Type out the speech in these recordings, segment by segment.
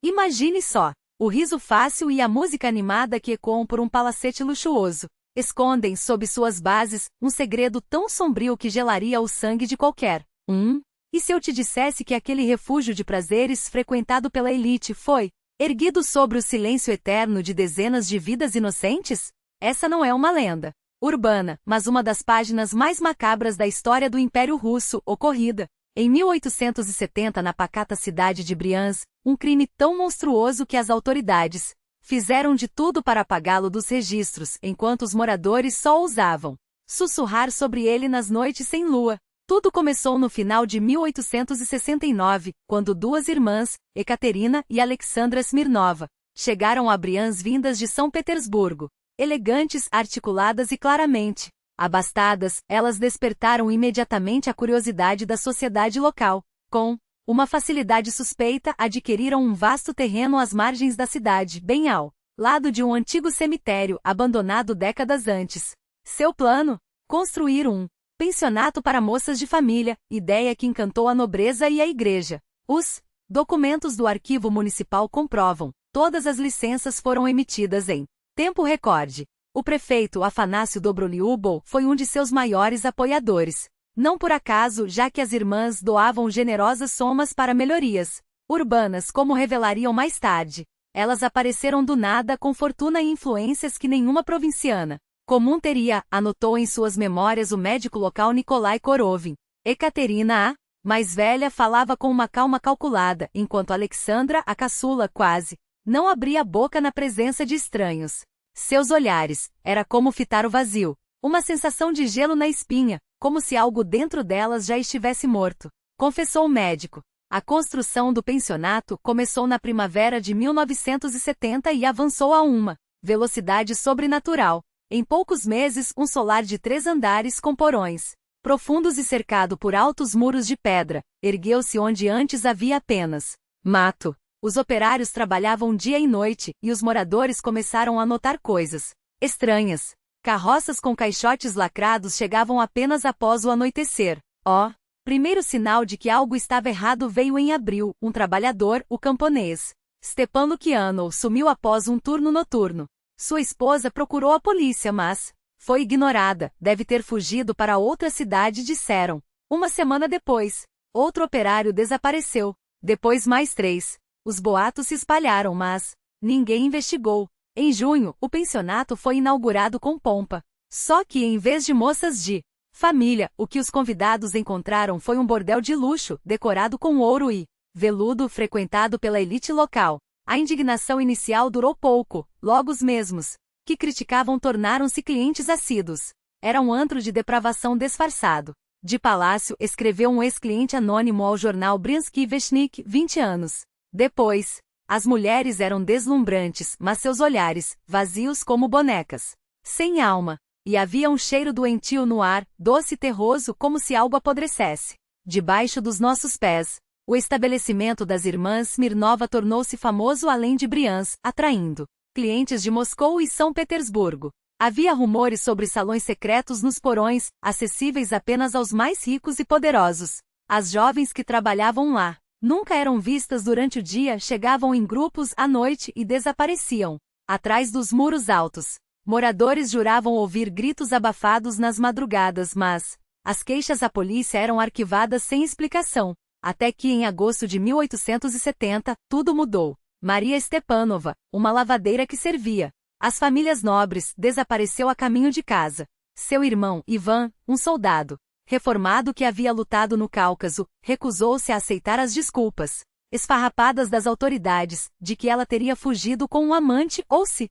Imagine só! O riso fácil e a música animada que ecoam por um palacete luxuoso escondem sob suas bases um segredo tão sombrio que gelaria o sangue de qualquer um. E se eu te dissesse que aquele refúgio de prazeres frequentado pela elite foi erguido sobre o silêncio eterno de dezenas de vidas inocentes? Essa não é uma lenda urbana, mas uma das páginas mais macabras da história do Império Russo, ocorrida em 1870 na pacata cidade de Briansk, um crime tão monstruoso que as autoridades fizeram de tudo para apagá-lo dos registros, enquanto os moradores só ousavam sussurrar sobre ele nas noites sem lua. Tudo começou no final de 1869, quando duas irmãs, Ekaterina e Alexandra Smirnova, chegaram a Briansk vindas de São Petersburgo. Elegantes, articuladas e claramente abastadas, elas despertaram imediatamente a curiosidade da sociedade local. Com uma facilidade suspeita, adquiriram um vasto terreno às margens da cidade, bem ao lado de um antigo cemitério, abandonado décadas antes. Seu plano? Construir um pensionato para moças de família, ideia que encantou a nobreza e a igreja. Os documentos do arquivo municipal comprovam, todas as licenças foram emitidas em tempo recorde. O prefeito Afanácio Dobroliubov foi um de seus maiores apoiadores. Não por acaso, já que as irmãs doavam generosas somas para melhorias urbanas, como revelariam mais tarde. Elas apareceram do nada com fortuna e influências que nenhuma provinciana comum teria, anotou em suas memórias o médico local Nikolai Korovin. Ekaterina, a mais velha, falava com uma calma calculada, enquanto Alexandra, a caçula, quase não abria a boca na presença de estranhos. Seus olhares, era como fitar o vazio, uma sensação de gelo na espinha, como se algo dentro delas já estivesse morto. Confessou o médico. A construção do pensionato começou na primavera de 1970 e avançou a uma velocidade sobrenatural. Em poucos meses, um solar de 3 andares com porões profundos e cercado por altos muros de pedra ergueu-se onde antes havia apenas mato. Os operários trabalhavam dia e noite, e os moradores começaram a notar coisas estranhas. Carroças com caixotes lacrados chegavam apenas após o anoitecer. Primeiro sinal de que algo estava errado veio em abril. Um trabalhador, o camponês Stepan Lukianov, sumiu após um turno noturno. Sua esposa procurou a polícia, mas foi ignorada. Deve ter fugido para outra cidade, disseram. Uma semana depois, outro operário desapareceu. Depois mais 3. Os boatos se espalharam, mas ninguém investigou. Em junho, o pensionato foi inaugurado com pompa. Só que, em vez de moças de família, o que os convidados encontraram foi um bordel de luxo, decorado com ouro e veludo, frequentado pela elite local. A indignação inicial durou pouco, logo os mesmos que criticavam tornaram-se clientes assíduos. Era um antro de depravação disfarçado. De palácio, escreveu um ex-cliente anônimo ao jornal Briansky Vestnik, 20 anos depois. As mulheres eram deslumbrantes, mas seus olhares, vazios como bonecas, sem alma. E havia um cheiro doentio no ar, doce e terroso, como se algo apodrecesse debaixo dos nossos pés. O estabelecimento das irmãs Smirnova tornou-se famoso além de Briansk, atraindo clientes de Moscou e São Petersburgo. Havia rumores sobre salões secretos nos porões, acessíveis apenas aos mais ricos e poderosos. As jovens que trabalhavam lá nunca eram vistas durante o dia, chegavam em grupos à noite e desapareciam atrás dos muros altos. Moradores juravam ouvir gritos abafados nas madrugadas, mas as queixas à polícia eram arquivadas sem explicação. Até que, em agosto de 1870, tudo mudou. Maria Stepanova, uma lavadeira que servia as famílias nobres, desapareceu a caminho de casa. Seu irmão, Ivan, um soldado reformado que havia lutado no Cáucaso, recusou-se a aceitar as desculpas esfarrapadas das autoridades, de que ela teria fugido com um amante ou se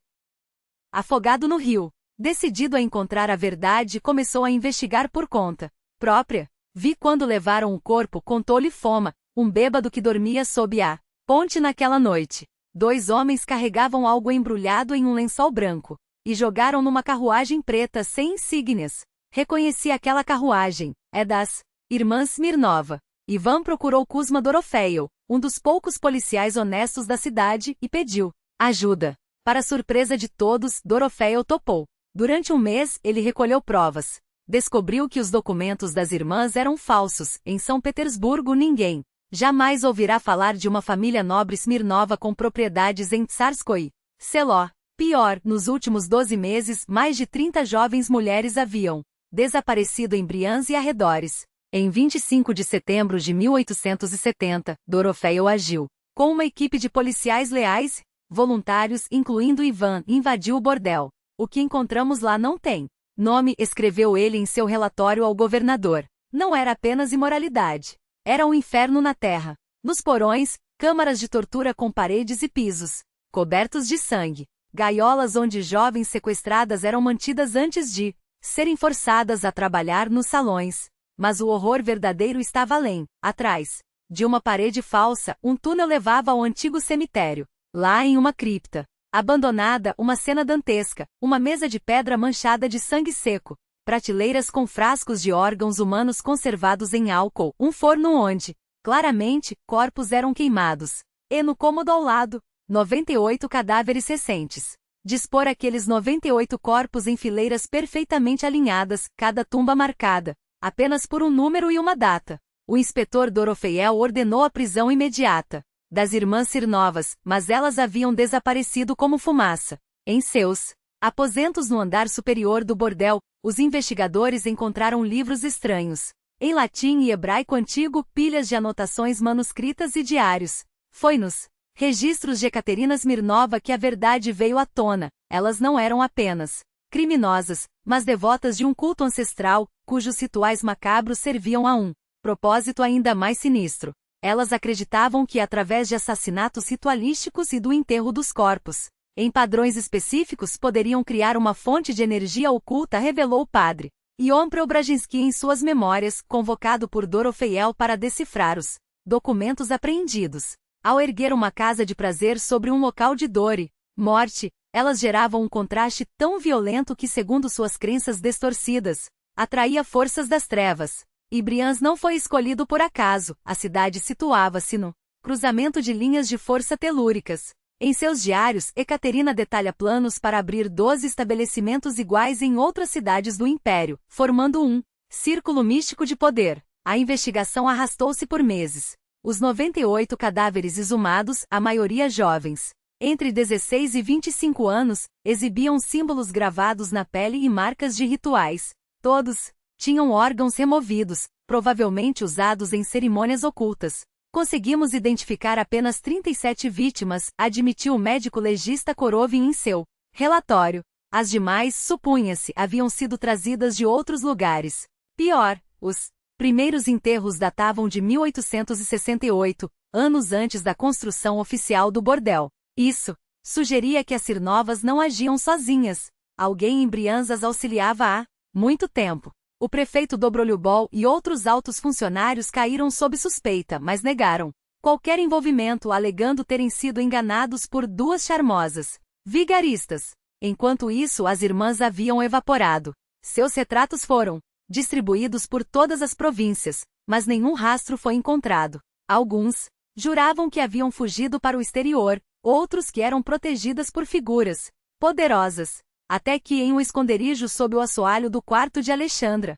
afogado no rio. Decidido a encontrar a verdade, começou a investigar por conta própria. Vi quando levaram o corpo, contou-lhe Foma, um bêbado que dormia sob a ponte naquela noite. 2 homens carregavam algo embrulhado em um lençol branco e jogaram numa carruagem preta sem insígnias. Reconheci aquela carruagem. É das irmãs Smirnova. Ivan procurou Kuzma Dorofeio, um dos poucos policiais honestos da cidade, e pediu ajuda. Para surpresa de todos, Dorofeio topou. Durante um mês, ele recolheu provas. Descobriu que os documentos das irmãs eram falsos. Em São Petersburgo ninguém Jamais ouvirá falar de uma família nobre Smirnova com propriedades em Tsarskoye Selo. Pior, nos últimos 12 meses, mais de 30 jovens mulheres haviam desaparecido em Briansk e arredores. Em 25 de setembro de 1870, Dorofeio agiu com uma equipe de policiais leais, voluntários, incluindo Ivan, invadiu o bordel. O que encontramos lá não tem nome, escreveu ele em seu relatório ao governador. Não era apenas imoralidade. Era um inferno na terra. Nos porões, câmaras de tortura com paredes e pisos cobertos de sangue. Gaiolas onde jovens sequestradas eram mantidas antes de serem forçadas a trabalhar nos salões. Mas o horror verdadeiro estava além. Atrás de uma parede falsa, um túnel levava ao antigo cemitério. Lá em uma cripta abandonada, uma cena dantesca, uma mesa de pedra manchada de sangue seco, prateleiras com frascos de órgãos humanos conservados em álcool, um forno onde, claramente, corpos eram queimados. E no cômodo ao lado, 98 cadáveres recentes. Dispor aqueles 98 corpos em fileiras perfeitamente alinhadas, cada tumba marcada apenas por um número e uma data. O inspetor Dorofeiel ordenou a prisão imediata das irmãs Smirnovas, mas elas haviam desaparecido como fumaça. Em seus aposentos no andar superior do bordel, os investigadores encontraram livros estranhos, em latim e hebraico antigo, pilhas de anotações manuscritas e diários. Foi nos registros de Ekaterina Smirnova que a verdade veio à tona. Elas não eram apenas criminosas, mas devotas de um culto ancestral, cujos rituais macabros serviam a um propósito ainda mais sinistro. Elas acreditavam que através de assassinatos ritualísticos e do enterro dos corpos, em padrões específicos, poderiam criar uma fonte de energia oculta, revelou o padre Ion Preobrajensky em suas memórias, convocado por Dorofeiel para decifrar os documentos apreendidos. Ao erguer uma casa de prazer sobre um local de dor e morte, elas geravam um contraste tão violento que, segundo suas crenças distorcidas, atraía forças das trevas. E Briansk não foi escolhido por acaso, a cidade situava-se no cruzamento de linhas de força telúricas. Em seus diários, Ekaterina detalha planos para abrir 12 estabelecimentos iguais em outras cidades do Império, formando um círculo místico de poder. A investigação arrastou-se por meses. Os 98 cadáveres exumados, a maioria jovens, entre 16 e 25 anos, exibiam símbolos gravados na pele e marcas de rituais. Todos tinham órgãos removidos, provavelmente usados em cerimônias ocultas. Conseguimos identificar apenas 37 vítimas, admitiu o médico legista Korovin em seu relatório. As demais, supunha-se, haviam sido trazidas de outros lugares. Pior, os primeiros enterros datavam de 1868, anos antes da construção oficial do bordel. Isso sugeria que as Smirnovas não agiam sozinhas. Alguém em Briansk as auxiliava há muito tempo. O prefeito Dobrolyubov e outros altos funcionários caíram sob suspeita, mas negaram qualquer envolvimento, alegando terem sido enganados por duas charmosas vigaristas. Enquanto isso, as irmãs haviam evaporado. Seus retratos foram distribuídos por todas as províncias, mas nenhum rastro foi encontrado. Alguns juravam que haviam fugido para o exterior, outros que eram protegidas por figuras poderosas, até que em um esconderijo sob o assoalho do quarto de Alexandra,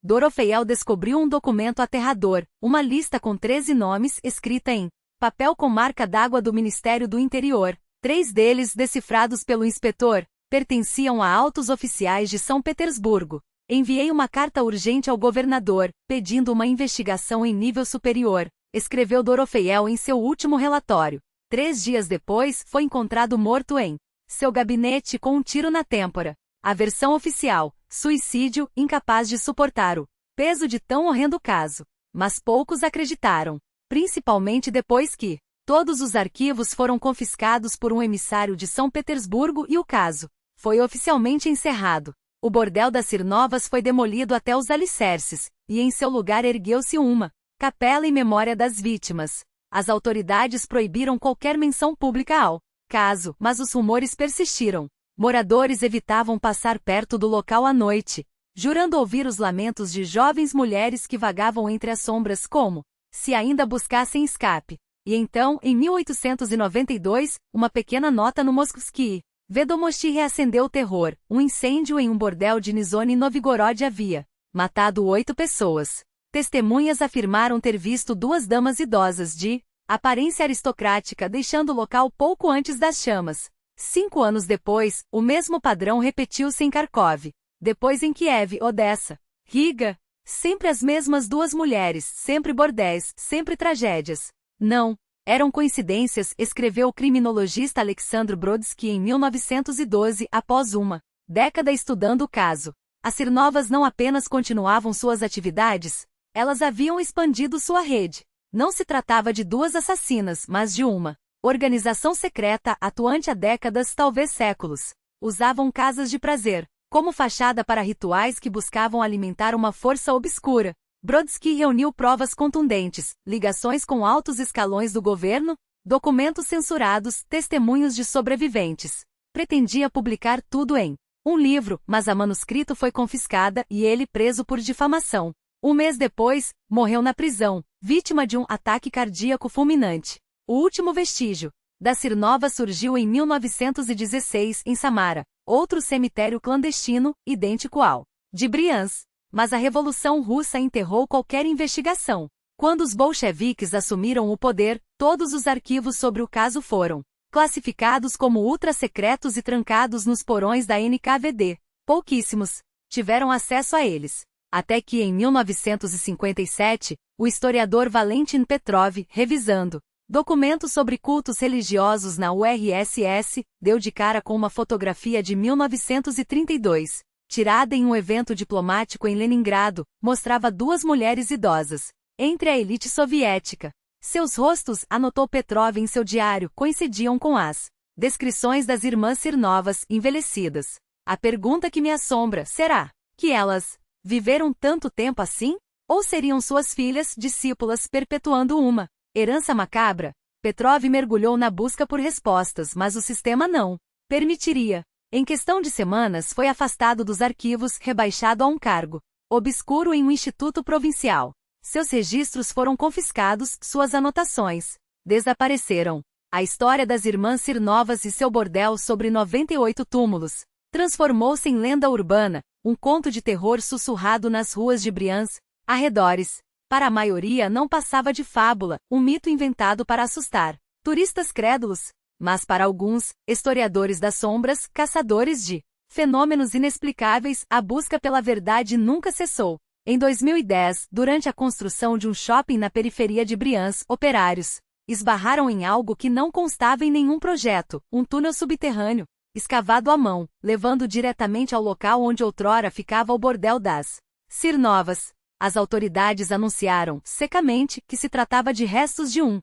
Dorofeiel descobriu um documento aterrador, uma lista com 13 nomes escrita em papel com marca d'água do Ministério do Interior. 3 deles, decifrados pelo inspetor, pertenciam a altos oficiais de São Petersburgo. Enviei uma carta urgente ao governador, pedindo uma investigação em nível superior, escreveu Dorofeiel em seu último relatório. 3 dias depois, foi encontrado morto em seu gabinete com um tiro na têmpora. A versão oficial, suicídio, incapaz de suportar o peso de tão horrendo caso. Mas poucos acreditaram, principalmente depois que todos os arquivos foram confiscados por um emissário de São Petersburgo e o caso foi oficialmente encerrado. O bordel das Smirnovas foi demolido até os alicerces, e em seu lugar ergueu-se uma capela em memória das vítimas. As autoridades proibiram qualquer menção pública ao caso, mas os rumores persistiram. Moradores evitavam passar perto do local à noite, jurando ouvir os lamentos de jovens mulheres que vagavam entre as sombras como se ainda buscassem escape. E então, em 1892, uma pequena nota no Moskovsky Vedomosti reacendeu o terror. Um incêndio em um bordel de Nizhny Novgorod havia matado 8 pessoas. Testemunhas afirmaram ter visto duas damas idosas de aparência aristocrática deixando o local pouco antes das chamas. 5 anos depois, o mesmo padrão repetiu-se em Kharkov. Depois em Kiev, Odessa, Riga. Sempre as mesmas duas mulheres, sempre bordéis, sempre tragédias. Não eram coincidências, escreveu o criminologista Alexandr Brodsky em 1912, após uma década estudando o caso. As Sirnovas não apenas continuavam suas atividades, elas haviam expandido sua rede. Não se tratava de duas assassinas, mas de uma organização secreta atuante há décadas, talvez séculos. Usavam casas de prazer como fachada para rituais que buscavam alimentar uma força obscura. Brodsky reuniu provas contundentes, ligações com altos escalões do governo, documentos censurados, testemunhos de sobreviventes. Pretendia publicar tudo em um livro, mas a manuscrito foi confiscada e ele preso por difamação. Um mês depois, morreu na prisão, vítima de um ataque cardíaco fulminante. O último vestígio da Sirnova surgiu em 1916 em Samara, outro cemitério clandestino, idêntico ao de Briansk. Mas a Revolução Russa enterrou qualquer investigação. Quando os bolcheviques assumiram o poder, todos os arquivos sobre o caso foram classificados como ultra-secretos e trancados nos porões da NKVD. Pouquíssimos tiveram acesso a eles. Até que, em 1957, o historiador Valentin Petrov, revisando documentos sobre cultos religiosos na URSS, deu de cara com uma fotografia de 1932, tirada em um evento diplomático em Leningrado, mostrava duas mulheres idosas, entre a elite soviética. Seus rostos, anotou Petrov em seu diário, coincidiam com as descrições das irmãs Sirnovas, envelhecidas. A pergunta que me assombra, será que elas viveram tanto tempo assim? Ou seriam suas filhas, discípulas, perpetuando uma herança macabra? Petrov mergulhou na busca por respostas, mas o sistema não permitiria. Em questão de semanas foi afastado dos arquivos, rebaixado a um cargo obscuro em um instituto provincial. Seus registros foram confiscados, suas anotações desapareceram. A história das irmãs Sirnovas e seu bordel sobre 98 túmulos transformou-se em lenda urbana, um conto de terror sussurrado nas ruas de Briansk, arredores. Para a maioria não passava de fábula, um mito inventado para assustar turistas crédulos. Mas para alguns, historiadores das sombras, caçadores de fenômenos inexplicáveis, a busca pela verdade nunca cessou. Em 2010, durante a construção de um shopping na periferia de Briansk, operários esbarraram em algo que não constava em nenhum projeto, um túnel subterrâneo, escavado à mão, levando diretamente ao local onde outrora ficava o bordel das Sirnovas. As autoridades anunciaram, secamente, que se tratava de restos de um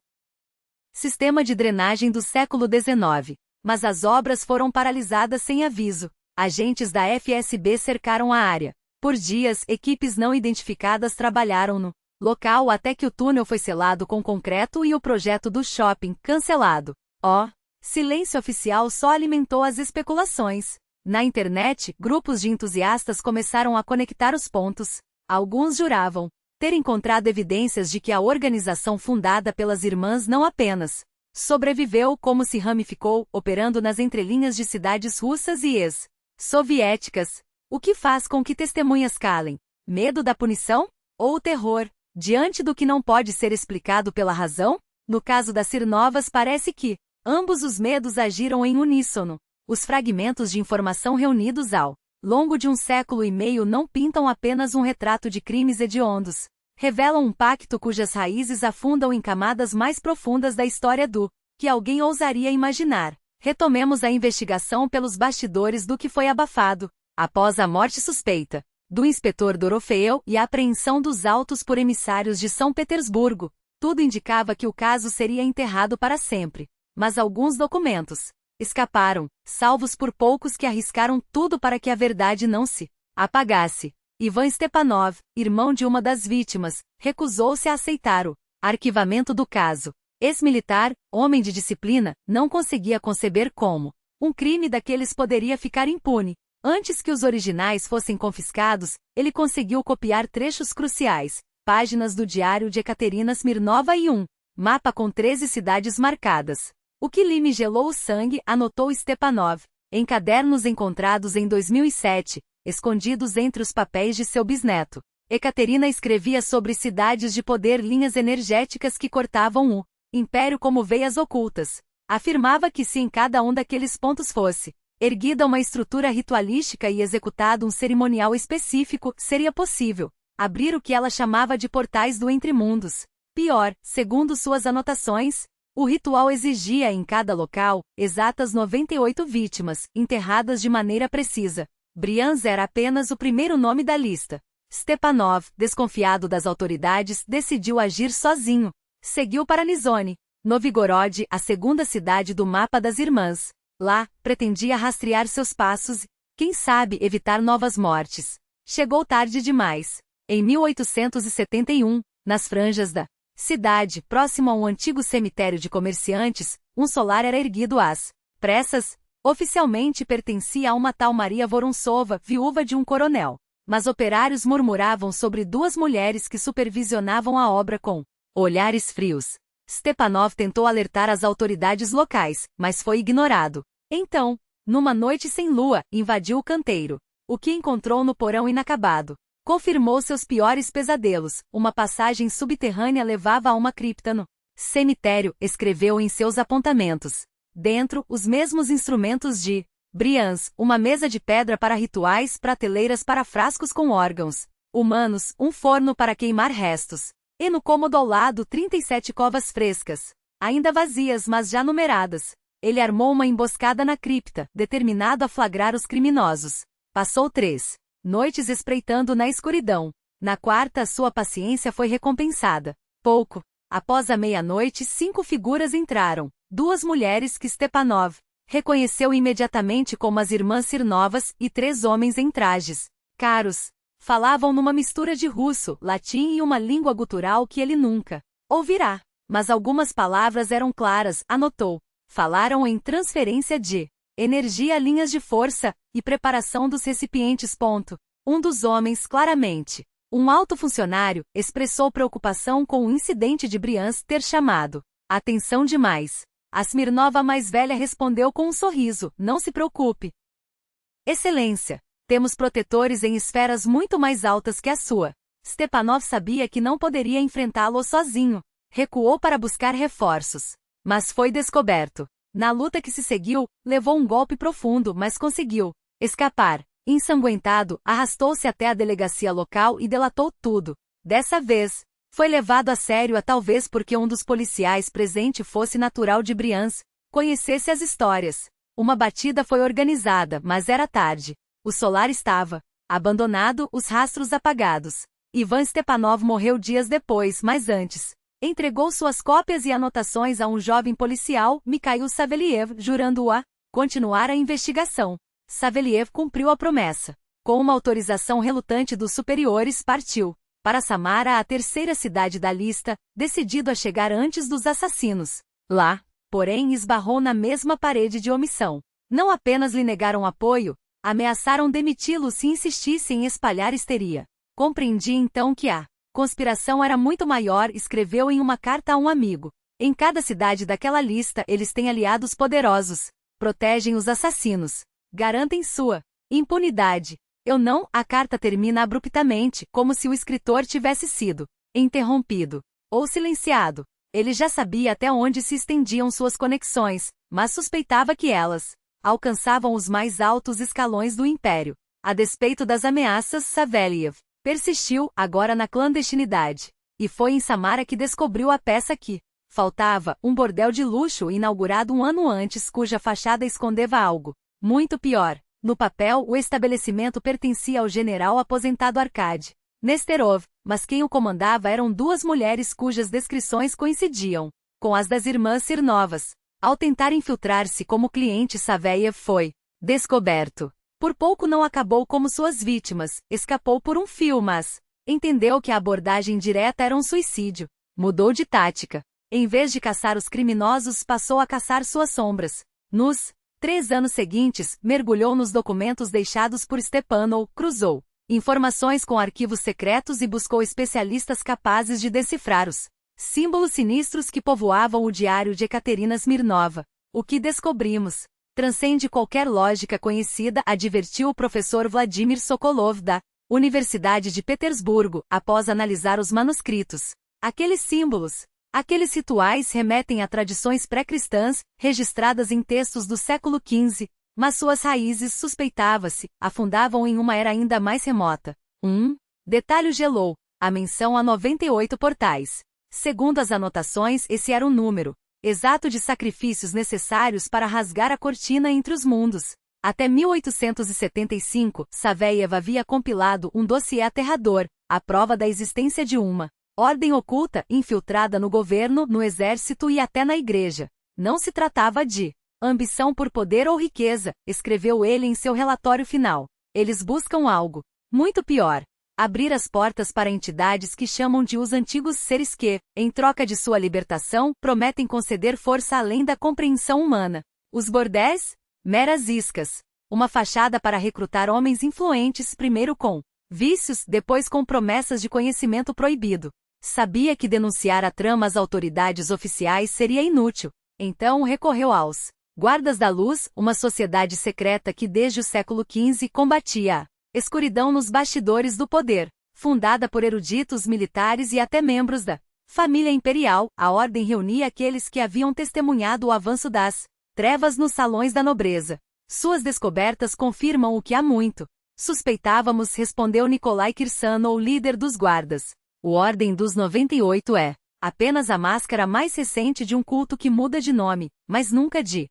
sistema de drenagem do século XIX. Mas as obras foram paralisadas sem aviso. Agentes da FSB cercaram a área. Por dias, equipes não identificadas trabalharam no local até que o túnel foi selado com concreto e o projeto do shopping cancelado. Silêncio oficial só alimentou as especulações. Na internet, grupos de entusiastas começaram a conectar os pontos. Alguns juravam ter encontrado evidências de que a organização fundada pelas irmãs não apenas sobreviveu, como se ramificou, operando nas entrelinhas de cidades russas e ex-soviéticas. O que faz com que testemunhas calem? Medo da punição? Ou o terror, diante do que não pode ser explicado pela razão? No caso das Sirnovas parece que ambos os medos agiram em uníssono. Os fragmentos de informação reunidos ao longo de um século e meio não pintam apenas um retrato de crimes hediondos. Revelam um pacto cujas raízes afundam em camadas mais profundas da história do que alguém ousaria imaginar. Retomemos a investigação pelos bastidores do que foi abafado. Após a morte suspeita do inspetor Dorofeev e a apreensão dos autos por emissários de São Petersburgo, tudo indicava que o caso seria enterrado para sempre. Mas alguns documentos escaparam, salvos por poucos que arriscaram tudo para que a verdade não se apagasse. Ivan Stepanov, irmão de uma das vítimas, recusou-se a aceitar o arquivamento do caso. Ex-militar, homem de disciplina, não conseguia conceber como um crime daqueles poderia ficar impune. Antes que os originais fossem confiscados, ele conseguiu copiar trechos cruciais, páginas do diário de Ekaterina Smirnova e um mapa com 13 cidades marcadas. O que lhe gelou o sangue, anotou Stepanov, em cadernos encontrados em 2007, escondidos entre os papéis de seu bisneto. Ekaterina escrevia sobre cidades de poder, linhas energéticas que cortavam o império como veias ocultas. Afirmava que se em cada um daqueles pontos fosse erguida uma estrutura ritualística e executado um cerimonial específico, seria possível abrir o que ela chamava de portais do entremundos. Pior, segundo suas anotações, o ritual exigia em cada local exatas 98 vítimas, enterradas de maneira precisa. Brians era apenas o primeiro nome da lista. Stepanov, desconfiado das autoridades, decidiu agir sozinho. Seguiu para Nizhny Novgorod, a segunda cidade do mapa das irmãs. Lá, pretendia rastrear seus passos e, quem sabe, evitar novas mortes. Chegou tarde demais. Em 1871, nas franjas da cidade, próximo a um antigo cemitério de comerciantes, um solar era erguido às pressas. Oficialmente pertencia a uma tal Maria Vorontsova, viúva de um coronel. Mas operários murmuravam sobre duas mulheres que supervisionavam a obra com olhares frios. Stepanov tentou alertar as autoridades locais, mas foi ignorado. Então, numa noite sem lua, invadiu o canteiro. O que encontrou no porão inacabado confirmou seus piores pesadelos. Uma passagem subterrânea levava a uma cripta no cemitério, escreveu em seus apontamentos. Dentro, os mesmos instrumentos de Brians, uma mesa de pedra para rituais, prateleiras para frascos com órgãos humanos, um forno para queimar restos. E no cômodo ao lado 37 covas frescas, ainda vazias mas já numeradas. Ele armou uma emboscada na cripta, determinado a flagrar os criminosos. Passou 3 noites espreitando na escuridão. Na quarta, sua paciência foi recompensada. Pouco após a meia-noite, 5 figuras entraram. 2 mulheres que Stepanov reconheceu imediatamente como as irmãs Smirnovas e 3 homens em trajes caros. Falavam numa mistura de russo, latim e uma língua gutural que ele nunca ouvirá. Mas algumas palavras eram claras, anotou. Falaram em transferência de energia, linhas de força e preparação dos recipientes. Um dos homens, claramente um alto funcionário, expressou preocupação com o incidente de Brians ter chamado atenção demais. A Smirnova mais velha respondeu com um sorriso: não se preocupe, Excelência. Temos protetores em esferas muito mais altas que a sua. Stepanov sabia que não poderia enfrentá-lo sozinho. Recuou para buscar reforços. Mas foi descoberto. Na luta que se seguiu, levou um golpe profundo, mas conseguiu escapar. Ensanguentado, arrastou-se até a delegacia local e delatou tudo. Dessa vez, foi levado a sério, talvez porque um dos policiais presente fosse natural de Brians, conhecesse as histórias. Uma batida foi organizada, mas era tarde. O solar estava abandonado, os rastros apagados. Ivan Stepanov morreu dias depois, mas antes entregou suas cópias e anotações a um jovem policial, Mikhail Saveliev, jurando-o a continuar a investigação. Saveliev cumpriu a promessa. Com uma autorização relutante dos superiores, partiu para Samara, a terceira cidade da lista, decidido a chegar antes dos assassinos. Lá, porém, esbarrou na mesma parede de omissão. Não apenas lhe negaram apoio, ameaçaram demiti-lo se insistisse em espalhar histeria. Compreendi então que a conspiração era muito maior, escreveu em uma carta a um amigo. Em cada cidade daquela lista eles têm aliados poderosos. Protegem os assassinos. Garantem sua impunidade. Eu não, a carta termina abruptamente, como se o escritor tivesse sido interrompido ou silenciado. Ele já sabia até onde se estendiam suas conexões, mas suspeitava que elas alcançavam os mais altos escalões do império. A despeito das ameaças, Saveliev persistiu, agora na clandestinidade. E foi em Samara que descobriu a peça que faltava, um bordel de luxo inaugurado um ano antes, cuja fachada escondeva algo muito pior. No papel, o estabelecimento pertencia ao general aposentado Arkady Nesterov, mas quem o comandava eram 2 mulheres cujas descrições coincidiam com as das irmãs Smirnovas. Ao tentar infiltrar-se como cliente, Saveliev foi descoberto. Por pouco não acabou como suas vítimas, escapou por um fio, mas entendeu que a abordagem direta era um suicídio. Mudou de tática. Em vez de caçar os criminosos, passou a caçar suas sombras. Nos 3 anos seguintes, mergulhou nos documentos deixados por Stepanov, cruzou informações com arquivos secretos e buscou especialistas capazes de decifrar os símbolos sinistros que povoavam o diário de Ekaterina Smirnova. O que descobrimos transcende qualquer lógica conhecida, advertiu o professor Vladimir Sokolov da Universidade de Petersburgo, após analisar os manuscritos. Aqueles símbolos, aqueles rituais remetem a tradições pré-cristãs, registradas em textos do século XV, mas suas raízes, suspeitava-se, afundavam em uma era ainda mais remota. Detalhe gelou, a menção a 98 portais. Segundo as anotações, esse era o número exato de sacrifícios necessários para rasgar a cortina entre os mundos. Até 1875, Saveyev havia compilado um dossiê aterrador, a prova da existência de uma ordem oculta infiltrada no governo, no exército e até na igreja. Não se tratava de ambição por poder ou riqueza, escreveu ele em seu relatório final. Eles buscam algo muito pior. Abrir as portas para entidades que chamam de os antigos seres que, em troca de sua libertação, prometem conceder força além da compreensão humana. Os bordéis? Meras iscas. Uma fachada para recrutar homens influentes, primeiro com vícios, depois com promessas de conhecimento proibido. Sabia que denunciar a trama às autoridades oficiais seria inútil. Então recorreu aos Guardas da Luz, uma sociedade secreta que desde o século XV combatia a escuridão nos bastidores do poder. Fundada por eruditos militares e até membros da família imperial, a ordem reunia aqueles que haviam testemunhado o avanço das trevas nos salões da nobreza. Suas descobertas confirmam o que há muito suspeitávamos, respondeu Nikolai Kirsanov, líder dos guardas. O Ordem dos 98 é apenas a máscara mais recente de um culto que muda de nome, mas nunca de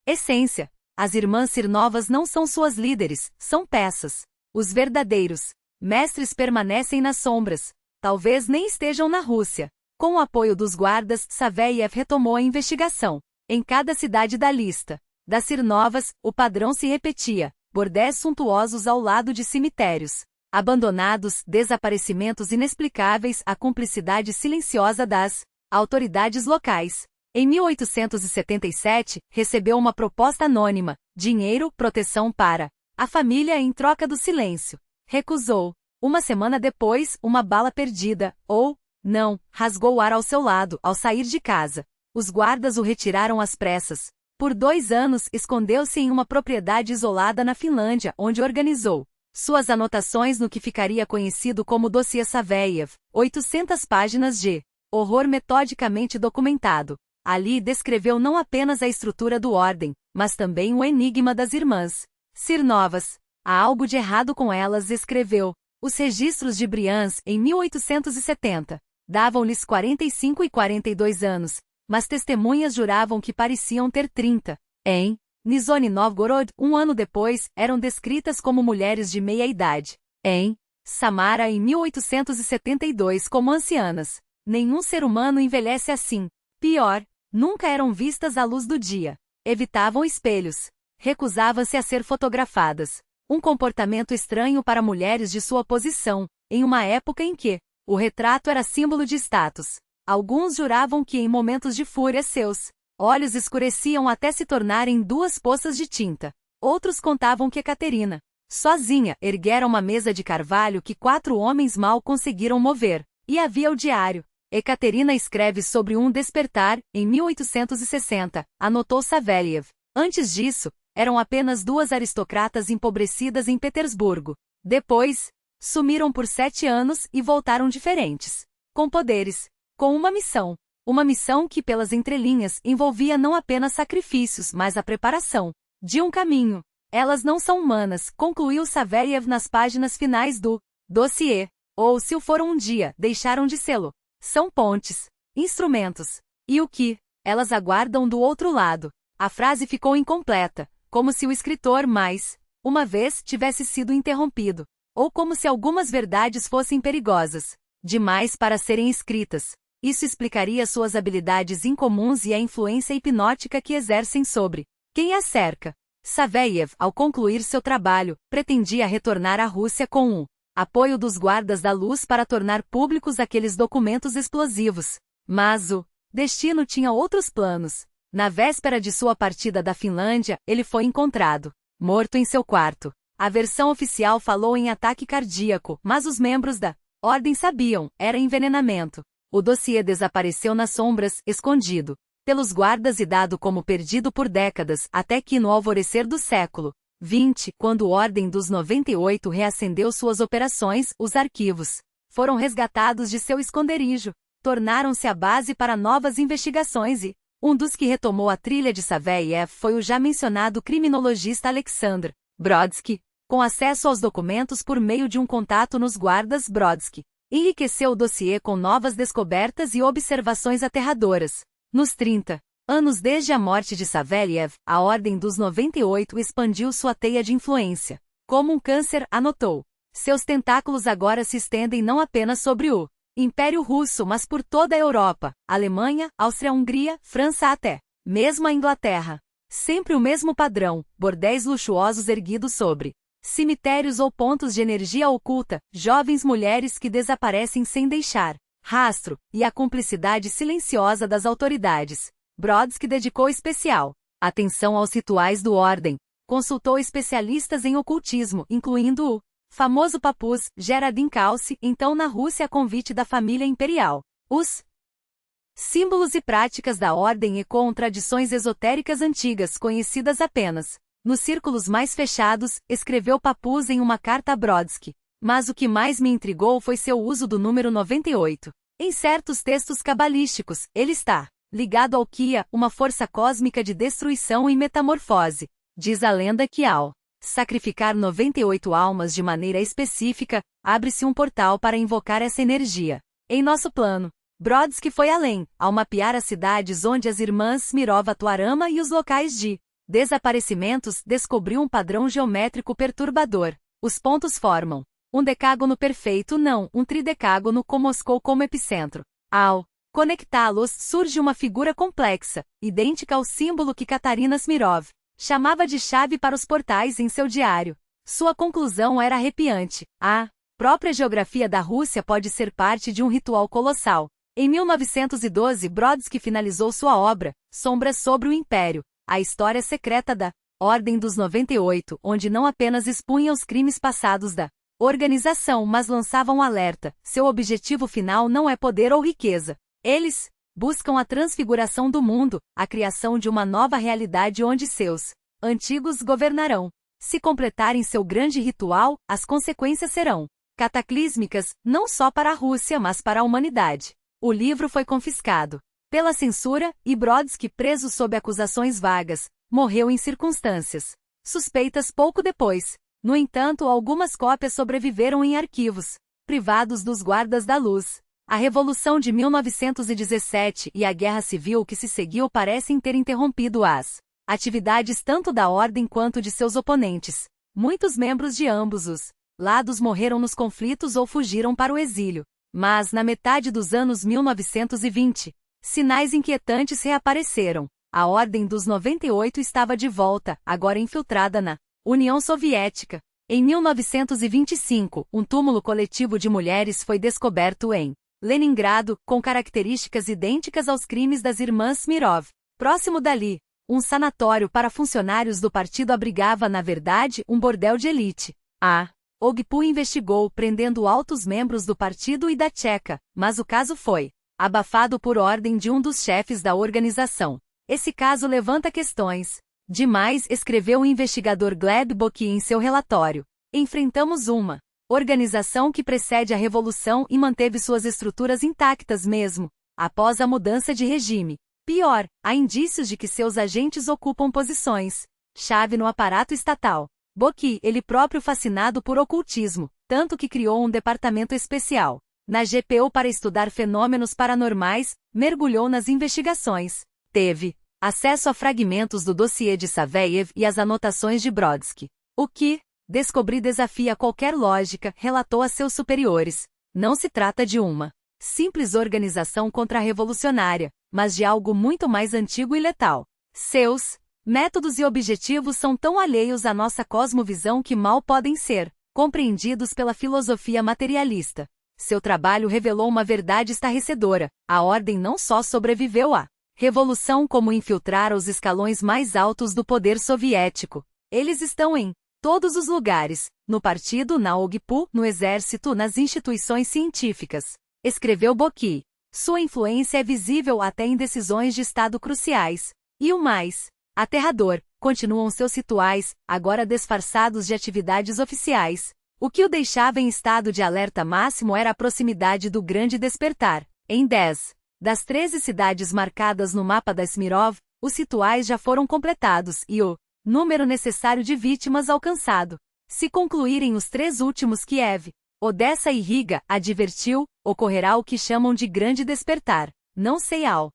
essência. As irmãs Sirnovas não são suas líderes, são peças. Os verdadeiros mestres permanecem nas sombras. Talvez nem estejam na Rússia. Com o apoio dos guardas, Saveyev retomou a investigação. Em cada cidade da lista das Sirnovas, o padrão se repetia: bordéis suntuosos ao lado de cemitérios abandonados, desaparecimentos inexplicáveis, a cumplicidade silenciosa das autoridades locais. Em 1877, recebeu uma proposta anônima: dinheiro, proteção para a família em troca do silêncio. Recusou. Uma semana depois, uma bala perdida, ou, não, rasgou o ar ao seu lado, ao sair de casa. Os guardas o retiraram às pressas. Por 2 anos, escondeu-se em uma propriedade isolada na Finlândia, onde organizou suas anotações no que ficaria conhecido como Dossiê Saveyev, 800 páginas de horror metodicamente documentado. Ali descreveu não apenas a estrutura do ordem, mas também o enigma das irmãs Sirnovas. Há algo de errado com elas, escreveu. Os registros de Brians, em 1870, davam-lhes 45 e 42 anos, mas testemunhas juravam que pareciam ter 30. Em Nizhny Novgorod, 1 ano depois, eram descritas como mulheres de meia-idade. Em Samara, em 1872, como ancianas. Nenhum ser humano envelhece assim. Pior, nunca eram vistas à luz do dia. Evitavam espelhos. Recusavam-se a ser fotografadas. Um comportamento estranho para mulheres de sua posição, em uma época em que o retrato era símbolo de status. Alguns juravam que em momentos de fúria seus olhos escureciam até se tornarem 2 poças de tinta. Outros contavam que Caterina, sozinha, erguera uma mesa de carvalho que 4 homens mal conseguiram mover. E havia o diário. Ekaterina escreve sobre um despertar, em 1860, anotou Saveyev. Antes disso, eram apenas 2 aristocratas empobrecidas em Petersburgo. Depois, sumiram por 7 anos e voltaram diferentes. Com poderes. Com uma missão. Uma missão que, pelas entrelinhas, envolvia não apenas sacrifícios, mas a preparação de um caminho. Elas não são humanas, concluiu Saveyev nas páginas finais do dossiê. Ou, se o foram um dia, deixaram de sê-lo. São pontes, instrumentos. E o que elas aguardam do outro lado? A frase ficou incompleta, como se o escritor mais uma vez tivesse sido interrompido. Ou como se algumas verdades fossem perigosas demais para serem escritas. Isso explicaria suas habilidades incomuns e a influência hipnótica que exercem sobre quem a cerca. Saveyev, ao concluir seu trabalho, pretendia retornar à Rússia com o apoio dos guardas da luz para tornar públicos aqueles documentos explosivos. Mas o destino tinha outros planos. Na véspera de sua partida da Finlândia, ele foi encontrado morto em seu quarto. A versão oficial falou em ataque cardíaco, mas os membros da ordem sabiam, era envenenamento. O dossiê desapareceu nas sombras, escondido pelos guardas e dado como perdido por décadas, até que no alvorecer do século 20, quando a Ordem dos 98 reacendeu suas operações, os arquivos foram resgatados de seu esconderijo, tornaram-se a base para novas investigações e um dos que retomou a trilha de Saveyev foi o já mencionado criminologista Alexander Brodsky, com acesso aos documentos por meio de um contato nos guardas. Brodsky enriqueceu o dossiê com novas descobertas e observações aterradoras. Nos 30 anos desde a morte de Saveyev, a Ordem dos 98 expandiu sua teia de influência. Como um câncer, anotou. Seus tentáculos agora se estendem não apenas sobre o Império Russo, mas por toda a Europa, Alemanha, Áustria-Hungria, França até mesmo a Inglaterra. Sempre o mesmo padrão: bordéis luxuosos erguidos sobre cemitérios ou pontos de energia oculta, jovens mulheres que desaparecem sem deixar rastro, e a cumplicidade silenciosa das autoridades. Brodsky dedicou especial atenção aos rituais do Ordem. Consultou especialistas em ocultismo, incluindo o famoso papuz Gerardin Kalsi, então na Rússia a convite da família imperial. Os símbolos e práticas da Ordem ecoam tradições esotéricas antigas conhecidas apenas nos círculos mais fechados, escreveu Papuz em uma carta a Brodsky. Mas o que mais me intrigou foi seu uso do número 98. Em certos textos cabalísticos, ele está ligado ao Kia, uma força cósmica de destruição e metamorfose. Diz a lenda que ao sacrificar 98 almas de maneira específica, abre-se um portal para invocar essa energia. Em nosso plano, Brodsky foi além, ao mapear as cidades onde as irmãs Smirnov atuaram e os locais de desaparecimentos, descobriu um padrão geométrico perturbador. Os pontos formam um decágono perfeito, não um tridecágono, com Moscou como epicentro. Ao conectá-los, surge uma figura complexa, idêntica ao símbolo que Katarina Smirnov chamava de chave para os portais em seu diário. Sua conclusão era arrepiante: a própria geografia da Rússia pode ser parte de um ritual colossal. Em 1912, Brodsky finalizou sua obra, Sombras sobre o Império, a história secreta da Ordem dos 98, onde não apenas expunha os crimes passados da organização, mas lançava um alerta: seu objetivo final não é poder ou riqueza. Eles buscam a transfiguração do mundo, a criação de uma nova realidade onde seus antigos governarão. Se completarem seu grande ritual, as consequências serão cataclísmicas, não só para a Rússia, mas para a humanidade. O livro foi confiscado pela censura, e Brodsky, preso sob acusações vagas, morreu em circunstâncias suspeitas pouco depois. No entanto, algumas cópias sobreviveram em arquivos privados dos guardas da luz. A Revolução de 1917 e a Guerra Civil que se seguiu parecem ter interrompido as atividades tanto da Ordem quanto de seus oponentes. Muitos membros de ambos os lados morreram nos conflitos ou fugiram para o exílio. Mas, na metade dos anos 1920, sinais inquietantes reapareceram. A Ordem dos 98 estava de volta, agora infiltrada na União Soviética. Em 1925, um túmulo coletivo de mulheres foi descoberto em Leningrado, com características idênticas aos crimes das irmãs Smirnov. Próximo dali, um sanatório para funcionários do partido abrigava, na verdade, um bordel de elite. A OGPU investigou, prendendo altos membros do partido e da Tcheca, mas o caso foi abafado por ordem de um dos chefes da organização. Esse caso levanta questões demais, escreveu o investigador Gleb Boki em seu relatório. Enfrentamos uma organização que precede a revolução e manteve suas estruturas intactas mesmo após a mudança de regime. Pior, há indícios de que seus agentes ocupam posições chave no aparato estatal. Boki, ele próprio fascinado por ocultismo, tanto que criou um departamento especial na GPU para estudar fenômenos paranormais, mergulhou nas investigações. Teve acesso a fragmentos do dossiê de Saveyev e as anotações de Brodsky. O que descobri desafia qualquer lógica, relatou a seus superiores. Não se trata de uma simples organização contra-revolucionária, mas de algo muito mais antigo e letal. Seus métodos e objetivos são tão alheios à nossa cosmovisão que mal podem ser compreendidos pela filosofia materialista. Seu trabalho revelou uma verdade estarrecedora: a Ordem não só sobreviveu à revolução, como infiltrar os escalões mais altos do poder soviético. Eles estão em todos os lugares: no partido, na OGPU, no exército, nas instituições científicas. Escreveu Boki. Sua influência é visível até em decisões de Estado cruciais. E o mais Aterrador, continuam seus rituais, agora disfarçados de atividades oficiais. O que o deixava em estado de alerta máximo era a proximidade do Grande Despertar. Em 10 das 13 cidades marcadas no mapa da Smirnov, os rituais já foram completados e o número necessário de vítimas alcançado. Se concluírem os 3 últimos, Kiev, Odessa e Riga, advertiu, ocorrerá o que chamam de Grande Despertar. Não sei ao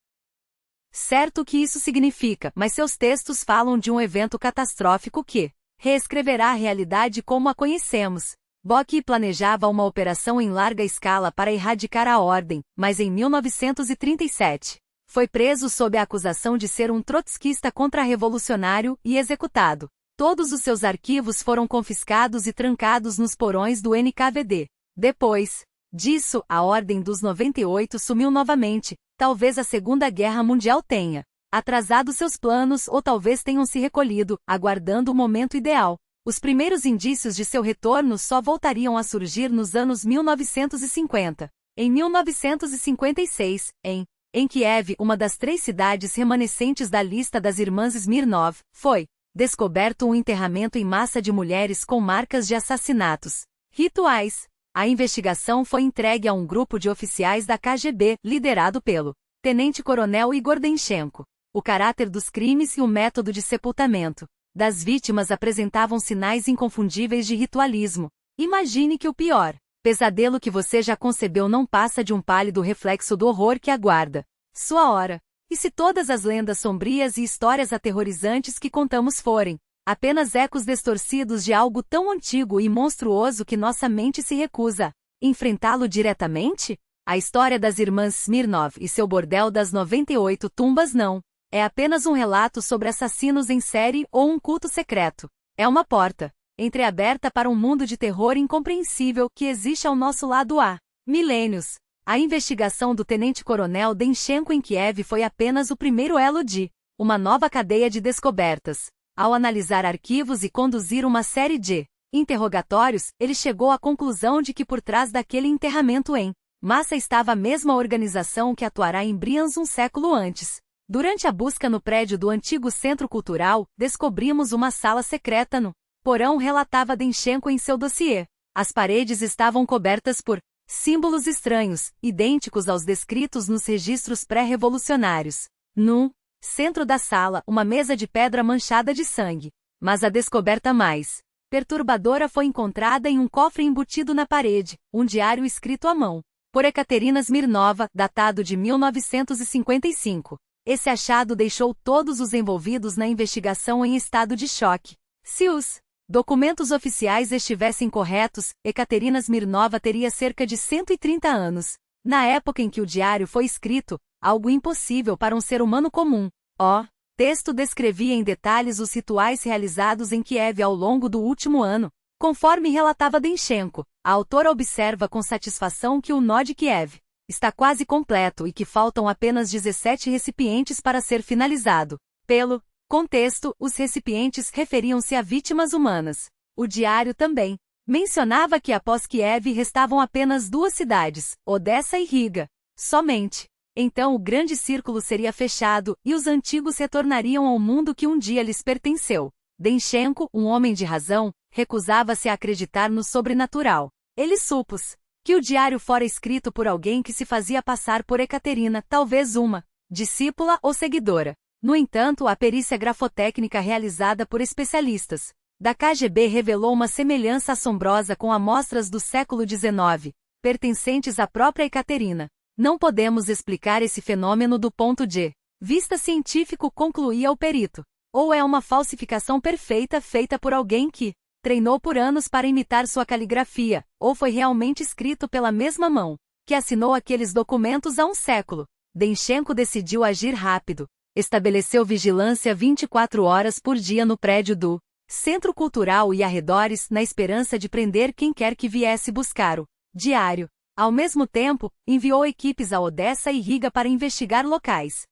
certo o que isso significa, mas seus textos falam de um evento catastrófico que reescreverá a realidade como a conhecemos. Bock planejava uma operação em larga escala para erradicar a ordem, mas em 1937 foi preso sob a acusação de ser um trotskista contra-revolucionário e executado. Todos os seus arquivos foram confiscados e trancados nos porões do NKVD. Depois disso, a Ordem dos 98 sumiu novamente. Talvez a Segunda Guerra Mundial tenha atrasado seus planos ou talvez tenham se recolhido, aguardando o momento ideal. Os primeiros indícios de seu retorno só voltariam a surgir nos anos 1950. Em 1956, em Kiev, uma das 3 cidades remanescentes da lista das Irmãs Smirnov, foi descoberto um enterramento em massa de mulheres com marcas de assassinatos rituais. A investigação foi entregue a um grupo de oficiais da KGB, liderado pelo tenente-coronel Igor Denchenko. O caráter dos crimes e o método de sepultamento das vítimas apresentavam sinais inconfundíveis de ritualismo. Imagine que o pior pesadelo que você já concebeu não passa de um pálido reflexo do horror que aguarda sua hora. E se todas as lendas sombrias e histórias aterrorizantes que contamos forem apenas ecos distorcidos de algo tão antigo e monstruoso que nossa mente se recusa a enfrentá-lo diretamente? A história das irmãs Smirnov e seu bordel das 98 tumbas não é apenas um relato sobre assassinos em série ou um culto secreto. É uma porta entreaberta para um mundo de terror incompreensível que existe ao nosso lado há milênios. A investigação do tenente-coronel Denchenko em Kiev foi apenas o primeiro elo de uma nova cadeia de descobertas. Ao analisar arquivos e conduzir uma série de interrogatórios, ele chegou à conclusão de que por trás daquele enterramento em massa estava a mesma organização que atuará em Briansk um século antes. Durante a busca no prédio do antigo Centro Cultural, descobrimos uma sala secreta no porão, relatava Denchenko em seu dossiê. As paredes estavam cobertas por símbolos estranhos, idênticos aos descritos nos registros pré-revolucionários. No centro da sala, uma mesa de pedra manchada de sangue. Mas a descoberta mais perturbadora foi encontrada em um cofre embutido na parede, um diário escrito à mão por Ekaterina Smirnova, datado de 1955. Esse achado deixou todos os envolvidos na investigação em estado de choque. Se os documentos oficiais estivessem corretos, Ekaterina Smirnova teria cerca de 130 anos. Na época em que o diário foi escrito, algo impossível para um ser humano comum. O texto descrevia em detalhes os rituais realizados em Kiev ao longo do último ano. Conforme relatava Denchenko, a autora observa com satisfação que o nó de Kiev está quase completo e que faltam apenas 17 recipientes para ser finalizado. Pelo contexto, os recipientes referiam-se a vítimas humanas. O diário também mencionava que após Kiev restavam apenas 2 cidades, Odessa e Riga. Somente. Então o grande círculo seria fechado e os antigos retornariam ao mundo que um dia lhes pertenceu. Denchenko, um homem de razão, recusava-se a acreditar no sobrenatural. Ele supôs que o diário fora escrito por alguém que se fazia passar por Ekaterina, talvez uma discípula ou seguidora. No entanto, a perícia grafotécnica realizada por especialistas da KGB revelou uma semelhança assombrosa com amostras do século XIX, pertencentes à própria Ekaterina. Não podemos explicar esse fenômeno do ponto de vista científico, concluía o perito. Ou é uma falsificação perfeita feita por alguém que treinou por anos para imitar sua caligrafia, ou foi realmente escrito pela mesma mão que assinou aqueles documentos há um século. Denchenko decidiu agir rápido. Estabeleceu vigilância 24 horas por dia no prédio do Centro Cultural e arredores, na esperança de prender quem quer que viesse buscar o diário. Ao mesmo tempo, enviou equipes a Odessa e Riga para investigar locais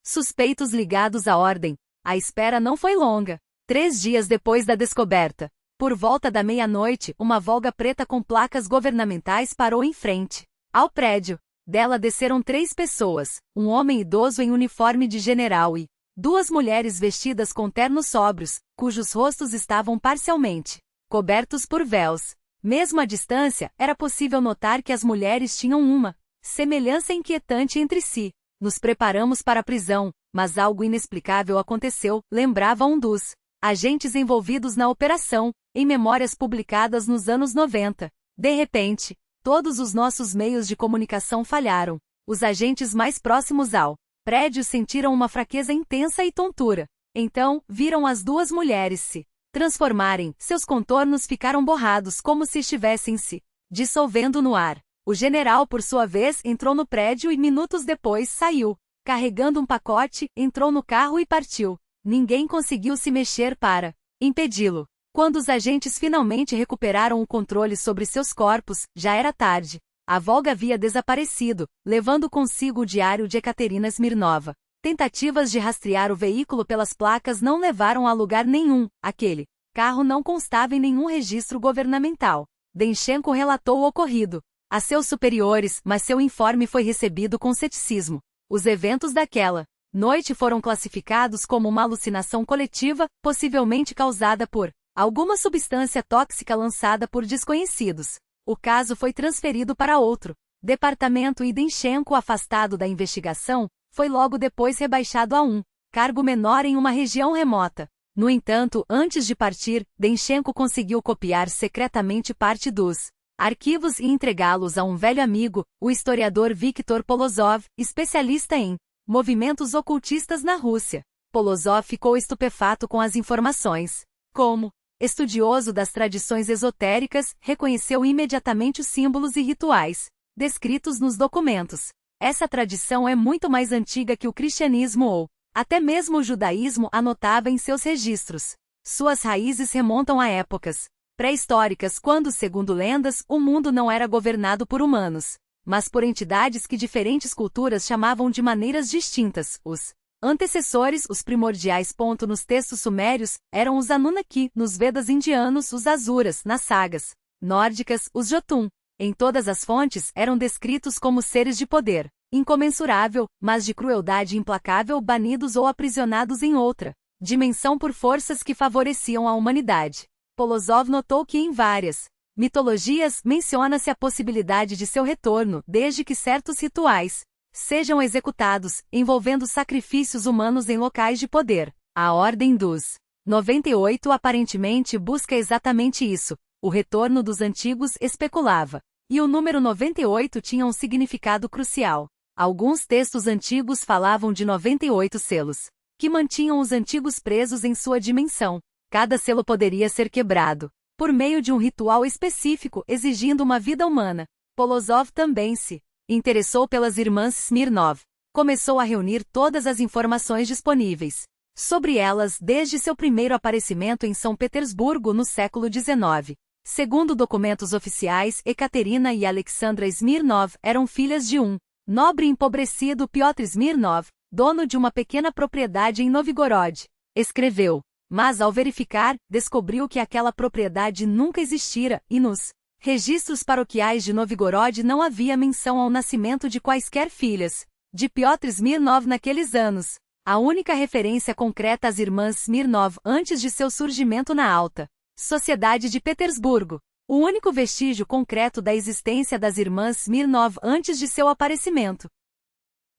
suspeitos ligados à ordem. A espera não foi longa. 3 dias depois da descoberta, por volta da meia-noite, uma Volga preta com placas governamentais parou em frente ao prédio. Dela desceram 3 pessoas, um homem idoso em uniforme de general e Duas mulheres vestidas com ternos sóbrios, cujos rostos estavam parcialmente cobertos por véus. Mesmo à distância, era possível notar que as mulheres tinham uma semelhança inquietante entre si. Nos preparamos para a prisão, mas algo inexplicável aconteceu, lembrava um dos agentes envolvidos na operação, em memórias publicadas nos anos 90. De repente, todos os nossos meios de comunicação falharam. Os agentes mais próximos ao prédio sentiram uma fraqueza intensa e tontura. Então, viram as duas mulheres se transformarem. Seus contornos ficaram borrados como se estivessem se dissolvendo no ar. O general, por sua vez, entrou no prédio e minutos depois saiu. Carregando um pacote, entrou no carro e partiu. Ninguém conseguiu se mexer para impedi-lo. Quando os agentes finalmente recuperaram o controle sobre seus corpos, já era tarde. A Volga havia desaparecido, levando consigo o diário de Ekaterina Smirnova. Tentativas de rastrear o veículo pelas placas não levaram a lugar nenhum. Aquele carro não constava em nenhum registro governamental. Denchenko relatou o ocorrido a seus superiores, mas seu informe foi recebido com ceticismo. Os eventos daquela noite foram classificados como uma alucinação coletiva, possivelmente causada por alguma substância tóxica lançada por desconhecidos. O caso foi transferido para outro departamento e Denchenko, afastado da investigação, foi logo depois rebaixado a um cargo menor em uma região remota. No entanto, antes de partir, Denchenko conseguiu copiar secretamente parte dos arquivos e entregá-los a um velho amigo, o historiador Viktor Polozov, especialista em movimentos ocultistas na Rússia. Polozov ficou estupefato com as informações. Como estudioso das tradições esotéricas, reconheceu imediatamente os símbolos e rituais descritos nos documentos. Essa tradição é muito mais antiga que o cristianismo ou até mesmo o judaísmo anotava em seus registros. Suas raízes remontam a épocas pré-históricas quando, segundo lendas, o mundo não era governado por humanos, mas por entidades que diferentes culturas chamavam de maneiras distintas. Os antecessores, os primordiais. Nos textos sumérios, eram os Anunnaki, nos Vedas indianos, os Asuras, nas sagas nórdicas, os Jotun. Em todas as fontes, eram descritos como seres de poder incomensurável, mas de crueldade implacável, banidos ou aprisionados em outra dimensão por forças que favoreciam a humanidade. Polozov notou que em várias mitologias menciona-se a possibilidade de seu retorno, desde que certos rituais sejam executados, envolvendo sacrifícios humanos em locais de poder. A Ordem dos 98 aparentemente busca exatamente isso. O retorno dos antigos, especulava. E o número 98 tinha um significado crucial. Alguns textos antigos falavam de 98 selos, que mantinham os antigos presos em sua dimensão. Cada selo poderia ser quebrado por meio de um ritual específico exigindo uma vida humana. Polozov também se interessou pelas irmãs Smirnov. Começou a reunir todas as informações disponíveis sobre elas desde seu primeiro aparecimento em São Petersburgo no século XIX. Segundo documentos oficiais, Ekaterina e Alexandra Smirnov eram filhas de um nobre empobrecido Piotr Smirnov, dono de uma pequena propriedade em Novgorod. Escreveu. Mas ao verificar, descobriu que aquela propriedade nunca existira, e nos registros paroquiais de Novgorod não havia menção ao nascimento de quaisquer filhas de Piotr Smirnov naqueles anos. A única referência concreta às irmãs Smirnov antes de seu surgimento na alta sociedade de Petersburgo. O único vestígio concreto da existência das irmãs Smirnov antes de seu aparecimento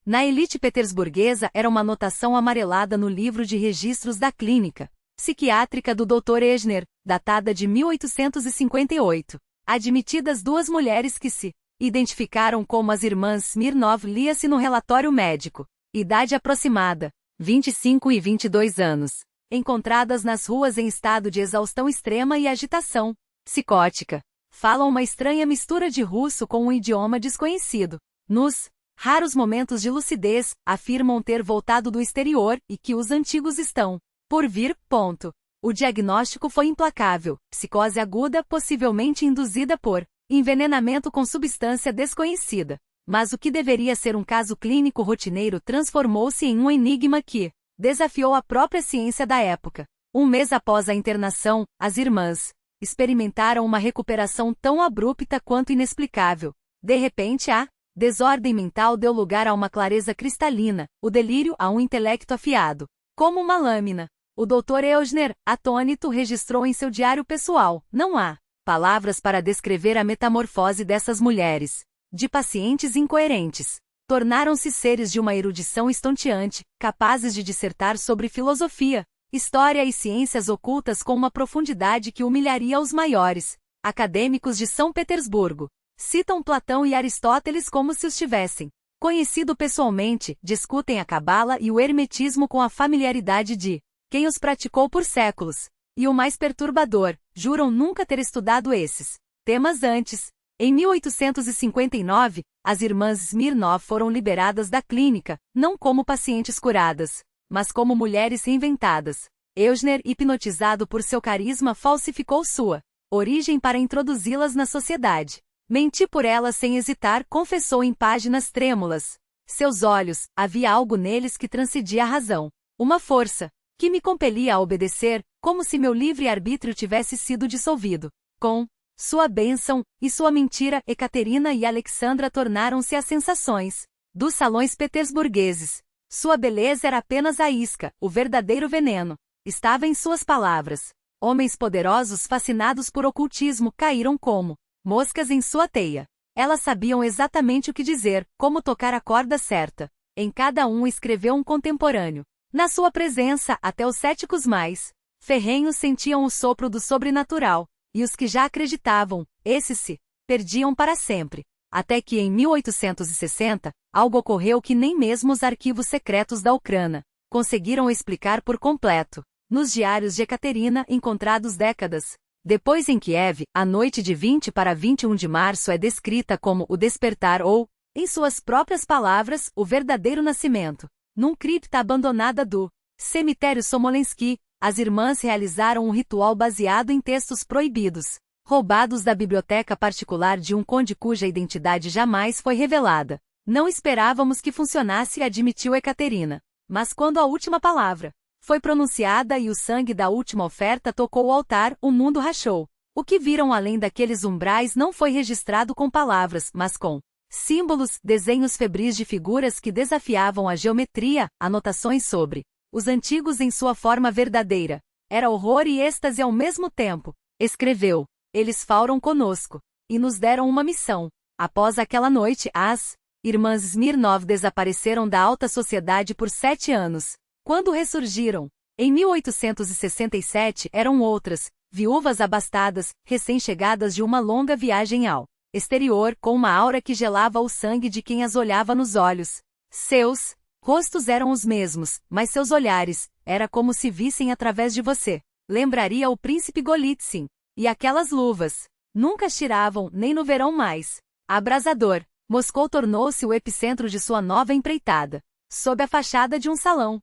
na elite petersburguesa era uma anotação amarelada no livro de registros da clínica psiquiátrica do Dr. Ejner, datada de 1858. Admitidas duas mulheres que se identificaram como as irmãs Smirnov, lia-se no relatório médico. Idade aproximada, 25 e 22 anos. Encontradas nas ruas em estado de exaustão extrema e agitação psicótica. Falam uma estranha mistura de russo com um idioma desconhecido. Nos raros momentos de lucidez, afirmam ter voltado do exterior e que os antigos estão por vir. O diagnóstico foi implacável. Psicose aguda, possivelmente induzida por envenenamento com substância desconhecida. Mas o que deveria ser um caso clínico rotineiro transformou-se em um enigma que desafiou a própria ciência da época. Um mês após a internação, as irmãs experimentaram uma recuperação tão abrupta quanto inexplicável. De repente, a desordem mental deu lugar a uma clareza cristalina, o delírio a um intelecto afiado. como uma lâmina. O Dr. Eugner, atônito, registrou em seu diário pessoal: não há palavras para descrever a metamorfose dessas mulheres. De pacientes incoerentes, tornaram-se seres de uma erudição estonteante, capazes de dissertar sobre filosofia, história e ciências ocultas com uma profundidade que humilharia os maiores acadêmicos de São Petersburgo. Citam Platão e Aristóteles como se os tivessem conhecido pessoalmente, discutem a cabala e o hermetismo com a familiaridade de quem os praticou por séculos. E o mais perturbador, juram nunca ter estudado esses temas antes. Em 1859, as irmãs Smirnov foram liberadas da clínica, não como pacientes curadas, mas como mulheres reinventadas. Eugner, hipnotizado por seu carisma, falsificou sua origem para introduzi-las na sociedade. Menti por elas sem hesitar, confessou em páginas trêmulas. Seus olhos, havia algo neles que transcendia a razão. Uma força que me compelia a obedecer, como se meu livre-arbítrio tivesse sido dissolvido. Com sua bênção e sua mentira, Ekaterina e Alexandra tornaram-se as sensações dos salões petersburgueses. Sua beleza era apenas a isca, o verdadeiro veneno estava em suas palavras. Homens poderosos fascinados por ocultismo caíram como moscas em sua teia. Elas sabiam exatamente o que dizer, como tocar a corda certa. Em cada um escreveu um contemporâneo. Na sua presença, até os céticos mais ferrenhos sentiam o sopro do sobrenatural, e os que já acreditavam, esses se perdiam para sempre. Até que em 1860, algo ocorreu que nem mesmo os arquivos secretos da Ucrânia conseguiram explicar por completo. Nos diários de Ekaterina, encontrados décadas depois em Kiev, a noite de 20 para 21 de março é descrita como o despertar ou, em suas próprias palavras, o verdadeiro nascimento. Num cripta abandonada do cemitério Smolensky, as irmãs realizaram um ritual baseado em textos proibidos, roubados da biblioteca particular de um conde cuja identidade jamais foi revelada. Não esperávamos que funcionasse, admitiu Ekaterina. Mas quando a última palavra foi pronunciada e o sangue da última oferta tocou o altar, o mundo rachou. O que viram além daqueles umbrais não foi registrado com palavras, mas com símbolos, desenhos febris de figuras que desafiavam a geometria, anotações sobre os antigos em sua forma verdadeira. Era horror e êxtase ao mesmo tempo. Escreveu: eles falam conosco e nos deram uma missão. Após aquela noite, as irmãs Smirnov desapareceram da alta sociedade por 7 anos. Quando ressurgiram, em 1867, eram outras, viúvas abastadas, recém-chegadas de uma longa viagem ao exterior, com uma aura que gelava o sangue de quem as olhava nos olhos. Seus rostos eram os mesmos, mas seus olhares, era como se vissem através de você. Lembraria o príncipe Golitsyn. E aquelas luvas, nunca as tiravam, nem no verão mais. Abrasador, Moscou tornou-se o epicentro de sua nova empreitada. Sob a fachada de um salão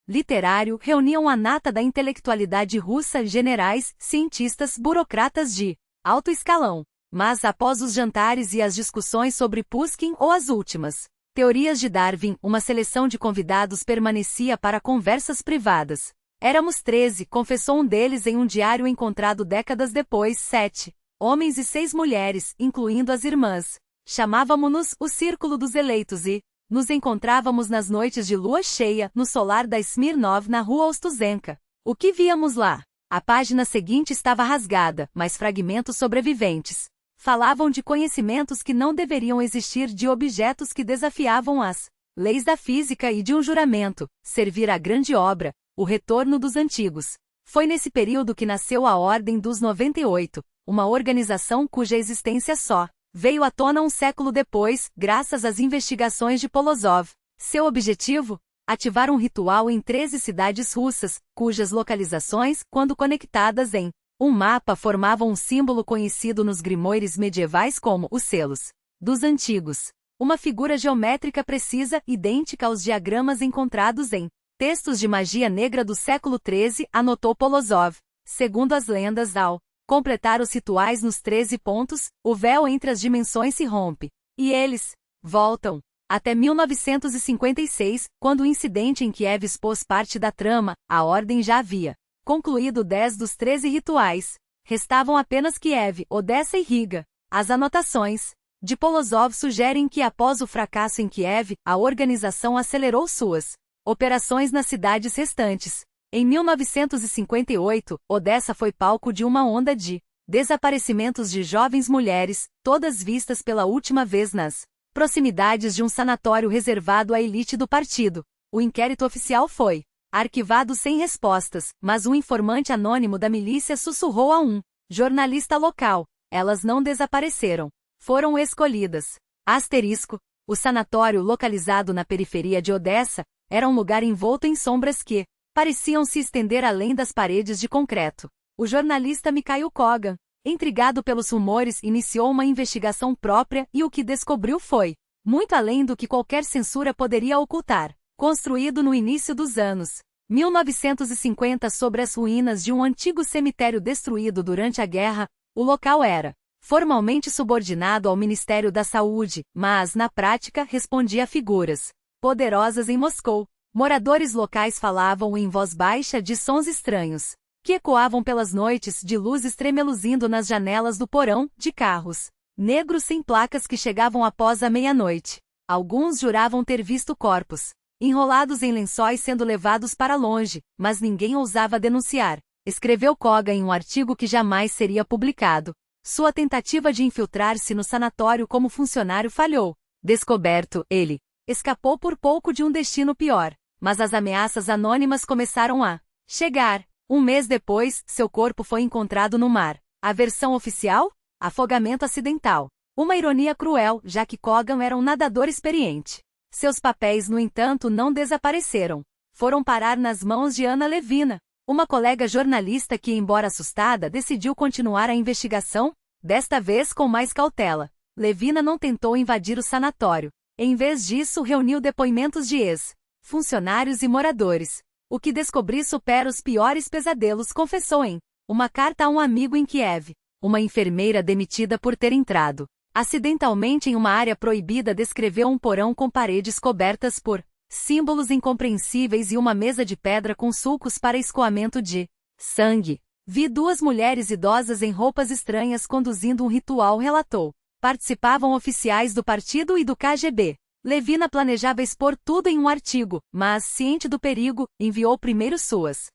literário, reuniam a nata da intelectualidade russa, generais, cientistas, burocratas de alto escalão. Mas após os jantares e as discussões sobre Pushkin ou as últimas teorias de Darwin, uma seleção de convidados permanecia para conversas privadas. Éramos 13, confessou um deles em um diário encontrado décadas depois, 7 homens e 6 mulheres, incluindo as irmãs. Chamávamos-nos o Círculo dos Eleitos e nos encontrávamos nas noites de lua cheia, no solar da Smirnov na rua Ostuzenka. O que víamos lá? A página seguinte estava rasgada, mas fragmentos sobreviventes falavam de conhecimentos que não deveriam existir, de objetos que desafiavam as leis da física e de um juramento: servir à grande obra, o retorno dos antigos. Foi nesse período que nasceu a Ordem dos 98, uma organização cuja existência só veio à tona um século depois, graças às investigações de Polozov. Seu objetivo? Ativar um ritual em 13 cidades russas, cujas localizações, quando conectadas em um mapa, formavam um símbolo conhecido nos grimoires medievais como os selos dos antigos. Uma figura geométrica precisa, idêntica aos diagramas encontrados em textos de magia negra do século XIII, anotou Polozov. Segundo as lendas, ao completar os rituais nos 13 pontos, o véu entre as dimensões se rompe. E eles voltam. Até 1956, quando o incidente em Kiev expôs parte da trama, a Ordem já havia concluído 10 dos 13 rituais. Restavam apenas Kiev, Odessa e Riga. As anotações de Polozov sugerem que após o fracasso em Kiev, a organização acelerou suas Operações nas cidades restantes. Em 1958, Odessa foi palco de uma onda de desaparecimentos de jovens mulheres, todas vistas pela última vez nas proximidades de um sanatório reservado à elite do partido. O inquérito oficial foi arquivado sem respostas, mas um informante anônimo da milícia sussurrou a um jornalista local: elas não desapareceram. Foram escolhidas. Asterisco. O sanatório, localizado na periferia de Odessa, era um lugar envolto em sombras que pareciam se estender além das paredes de concreto. O jornalista Mikhail Kogan, intrigado pelos rumores, iniciou uma investigação própria e o que descobriu foi muito além do que qualquer censura poderia ocultar. Construído no início dos anos 1950 sobre as ruínas de um antigo cemitério destruído durante a guerra, o local era formalmente subordinado ao Ministério da Saúde, mas, na prática, respondia a figuras poderosas em Moscou. Moradores locais falavam em voz baixa de sons estranhos, que ecoavam pelas noites, de luzes tremeluzindo nas janelas do porão, de carros negros sem placas que chegavam após a meia-noite. Alguns juravam ter visto corpos enrolados em lençóis sendo levados para longe, mas ninguém ousava denunciar. Escreveu Kogan em um artigo que jamais seria publicado. Sua tentativa de infiltrar-se no sanatório como funcionário falhou. Descoberto, ele escapou por pouco de um destino pior. Mas as ameaças anônimas começaram a chegar. Um mês depois, seu corpo foi encontrado no mar. A versão oficial? Afogamento acidental. Uma ironia cruel, já que Kogan era um nadador experiente. Seus papéis, no entanto, não desapareceram. Foram parar nas mãos de Anna Levina, uma colega jornalista que, embora assustada, decidiu continuar a investigação, desta vez com mais cautela. Levina não tentou invadir o sanatório. Em vez disso, reuniu depoimentos de ex-funcionários e moradores. O que descobri supera os piores pesadelos, confessou em uma carta a um amigo em Kiev. Uma enfermeira demitida por ter entrado acidentalmente em uma área proibida descreveu um porão com paredes cobertas por símbolos incompreensíveis e uma mesa de pedra com sulcos para escoamento de sangue. Vi duas mulheres idosas em roupas estranhas conduzindo um ritual, relatou. Participavam oficiais do partido e do KGB. Levina planejava expor tudo em um artigo, mas, ciente do perigo, enviou primeiro suas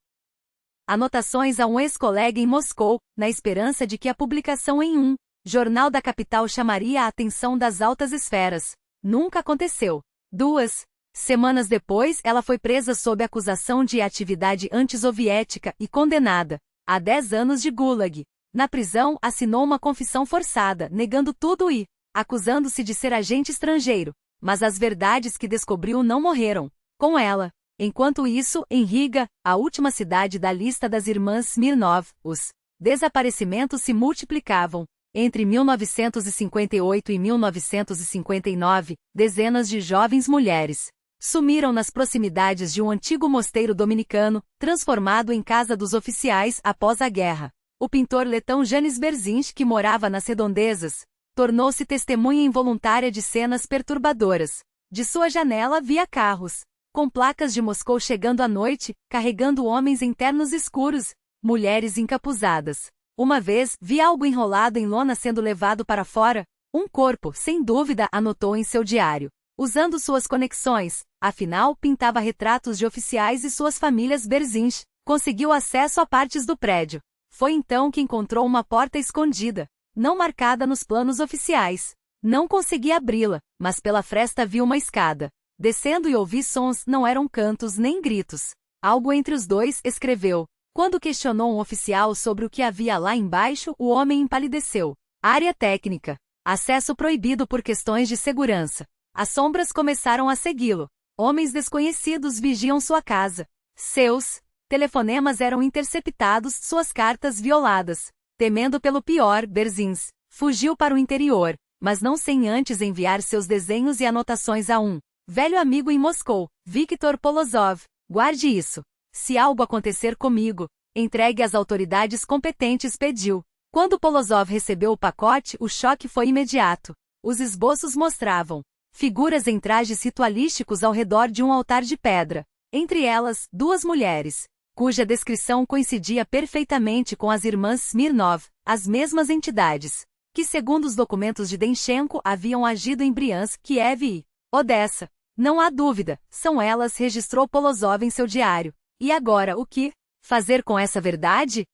anotações a um ex-colega em Moscou, na esperança de que a publicação em um jornal da capital chamaria a atenção das altas esferas. Nunca aconteceu. 2 semanas depois, ela foi presa sob acusação de atividade antissoviética e condenada a 10 anos de Gulag. Na prisão, assinou uma confissão forçada, negando tudo e acusando-se de ser agente estrangeiro. Mas as verdades que descobriu não morreram com ela. Enquanto isso, em Riga, a última cidade da lista das irmãs Smirnov, os desaparecimentos se multiplicavam. Entre 1958 e 1959, dezenas de jovens mulheres sumiram nas proximidades de um antigo mosteiro dominicano, transformado em casa dos oficiais após a guerra. O pintor letão Janis Berzinch, que morava nas redondezas, tornou-se testemunha involuntária de cenas perturbadoras. De sua janela via carros com placas de Moscou chegando à noite, carregando homens em ternos escuros, mulheres encapuzadas. Uma vez, vi algo enrolado em lona sendo levado para fora. Um corpo, sem dúvida, anotou em seu diário. Usando suas conexões, afinal, pintava retratos de oficiais e suas famílias. Berzinch conseguiu acesso a partes do prédio. Foi então que encontrou uma porta escondida, não marcada nos planos oficiais. Não consegui abri-la, mas pela fresta vi uma escada. Descendo e ouvi sons, não eram cantos nem gritos. Algo entre os dois, escreveu. Quando questionou um oficial sobre o que havia lá embaixo, o homem empalideceu. Área técnica. Acesso proibido por questões de segurança. As sombras começaram a segui-lo. Homens desconhecidos vigiam sua casa. Seus telefonemas eram interceptados, suas cartas violadas. Temendo pelo pior, Berzinch fugiu para o interior, mas não sem antes enviar seus desenhos e anotações a um velho amigo em Moscou, Viktor Polozov. Guarde isso. Se algo acontecer comigo, entregue às autoridades competentes, pediu. Quando Polozov recebeu o pacote, o choque foi imediato. Os esboços mostravam figuras em trajes ritualísticos ao redor de um altar de pedra. Entre elas, duas mulheres, cuja descrição coincidia perfeitamente com as irmãs Smirnov, as mesmas entidades, que segundo os documentos de Denchenko haviam agido em Briansk, Kiev e Odessa. Não há dúvida, são elas, registrou Polozov em seu diário. E agora, o que fazer com essa verdade?